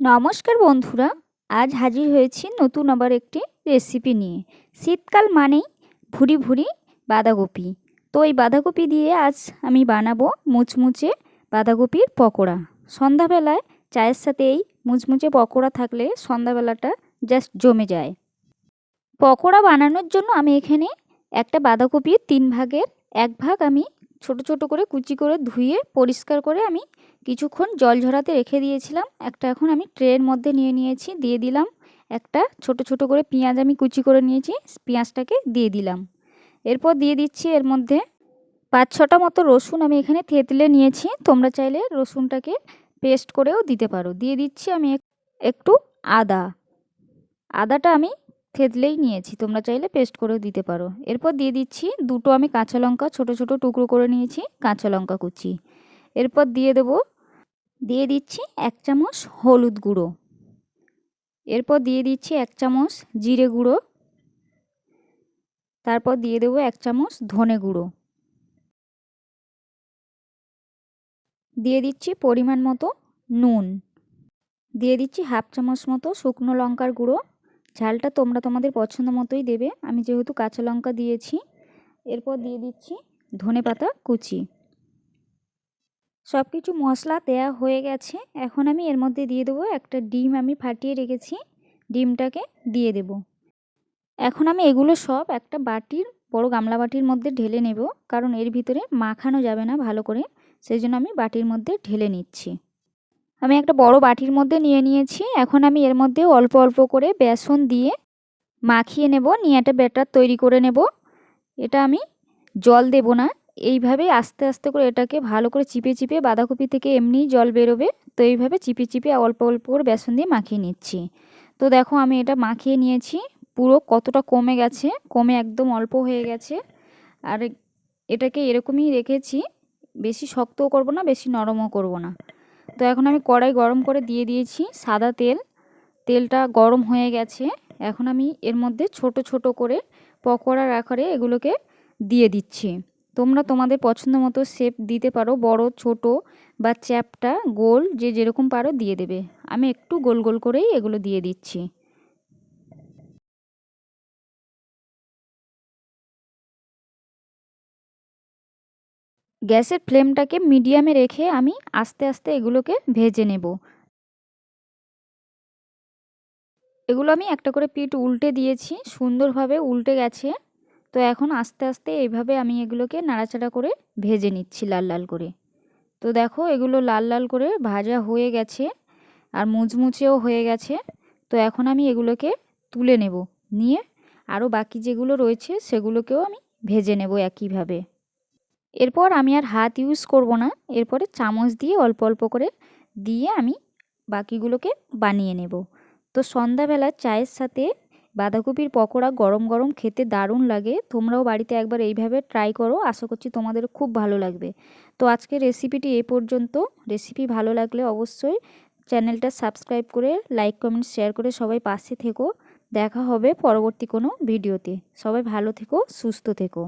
নমস্কার বন্ধুরা, আজ হাজির হয়েছি নতুন আবার একটি রেসিপি নিয়ে। শীতকাল মানেই ভুরি ভুরি বাঁধাকপি। তো এই বাঁধাকপি দিয়ে আজ আমি বানাবো মুচমুচে বাঁধাকপির পকোড়া। সন্ধ্যাবেলায় চায়ের সাথে এই মুচমুচে পকোড়া থাকলে সন্ধ্যাবেলাটা জাস্ট জমে যায়। পকোড়া বানানোর জন্য আমি এখানে একটা বাঁধাকপির 3 ভাগের 1 ভাগ আমি ছোট ছোট করে কুচি করে ধুয়ে পরিষ্কার করে আমি কিছুক্ষণ জল ঝরাতে রেখে দিয়েছিলাম। একটা এখন আমি ট্রের মধ্যে নিয়ে নিয়েছি, দিয়ে দিলাম একটা ছোট ছোট করে পেঁয়াজ আমি কুচি করে নিয়েছি, পেঁয়াজটাকে দিয়ে দিলাম। এরপর দিয়ে দিচ্ছি এর মধ্যে 5-6টা মতো রসুন আমি এখানে থেতলে নিয়েছি, তোমরা চাইলে রসুনটাকে পেস্ট করেও দিতে পারো। দিয়ে দিচ্ছি আমি একটু আদাটা আমি থেতলেই নিয়েছি, তোমরা চাইলে পেস্ট করেও দিতে পারো। এরপর দিয়ে দিচ্ছি 2টো আমি কাঁচা লঙ্কা ছোট ছোট টুকরো করে নিয়েছি, কাঁচা লঙ্কা কুচি। এরপর দিয়ে দিচ্ছি 1 চামচ হলুদ গুঁড়ো। এরপর দিয়ে দিচ্ছি 1 চামচ জিরে গুঁড়ো। তারপর দিয়ে দেবো 1 চামচ ধনে গুঁড়ো। দিয়ে দিচ্ছি পরিমাণ মতো নুন। দিয়ে দিচ্ছি 1/2 চামচ মতো শুকনো লঙ্কার গুঁড়ো। ঝালটা তোমরা তোমাদের পছন্দ মতোই দেবে, আমি যেহেতু কাঁচা লঙ্কা দিয়েছি। এরপর দিয়ে দিচ্ছি ধনেপাতা কুচি। সব কিছু মশলা দেয়া হয়ে গেছে। এখন আমি এর মধ্যে দিয়ে দেবো একটা ডিম আমি ফাটিয়ে রেখেছি, ডিমটাকে দিয়ে দেব। এখন আমি এগুলো সব একটা বাটির বড় গামলা বাটির মধ্যে ঢেলে নেব, কারণ এর ভিতরে মাখানো যাবে না ভালো করে, সেই জন্য আমি বাটির মধ্যে ঢেলে নিচ্ছি। আমি একটা বড় বাটির মধ্যে নিয়ে নিয়েছি। এখন আমি এর মধ্যে অল্প অল্প করে বেসন দিয়ে মাখিয়ে নেব, নিয়ে একটা ব্যাটার তৈরি করে নেব। এটা আমি জল দেব না, এইভাবেই আস্তে আস্তে করে এটাকে ভালো করে চিপে চিপে, বাঁধাকপি থেকে এমনিই জল বেরোবে, তো এইভাবে চিপে চিপে অল্প অল্প করে বেসন দিয়ে মাখিয়ে নিচ্ছি। তো দেখো আমি এটা মাখিয়ে নিয়েছি, পুরো কতটা কমে গেছে, কমে একদম অল্প হয়ে গেছে। আর এটাকে এরকমই রেখেছি, বেশি শক্তও করব না, বেশি নরমও করব না। তো এখন আমি কড়াই গরম করে দিয়ে দিয়েছি সাদা তেল। তেলটা গরম হয়ে গেছে। এখন আমি এর মধ্যে ছোট ছোট করে পকোড়ার আকারে এগুলোকে দিয়ে দিচ্ছি। তোমরা তোমাদের পছন্দ মতো শেপ দিতে পারো, বড় ছোট বা চ্যাপ্টা গোল, যে যেরকম পারো দিয়ে দেবে। আমি একটু গোল গোল করেই এগুলো দিয়ে দিচ্ছি। গ্যাসের ফ্লেমটাকে মিডিয়ামে রেখে আমি আস্তে আস্তে এগুলোকে ভেজে নেব। এগুলো আমি একটা করে পিঠ উল্টে দিয়েছি, সুন্দরভাবে উল্টে গেছে। তো এখন আস্তে আস্তে এইভাবে আমি এগুলোকে নাড়াচাড়া করে ভেজে নিচ্ছি লাল লাল করে। তো দেখো এগুলো লাল লাল করে ভাজা হয়ে গেছে আর মুচমুচেও হয়ে গেছে। তো এখন আমি এগুলোকে তুলে নেব, নিয়ে আরও বাকি যেগুলো রয়েছে সেগুলোকেও আমি ভেজে নেব একইভাবে। এরপর আমি আর হাত ইউজ করব না, এরপরে চামচ দিয়ে অল্প অল্প করে দিয়ে আমি বাকিগুলোকে বানিয়ে নেব। তো সন্ধ্যাবেলা চায়ের সাথে বাঁধাকপির পকোড়া গরম গরম খেতে দারুণ লাগে। তোমরাও বাড়িতে একবার এইভাবে ট্রাই করো, আশা করছি তোমাদের খুব ভালো লাগবে। তো আজকের রেসিপিটি এই পর্যন্ত। রেসিপি ভালো লাগলে অবশ্যই চ্যানেলটা সাবস্ক্রাইব করে লাইক কমেন্ট শেয়ার করে সবাই পাশে থেকো। দেখা হবে পরবর্তী কোনো ভিডিওতে। সবাই ভালো থেকো, সুস্থ থেকো।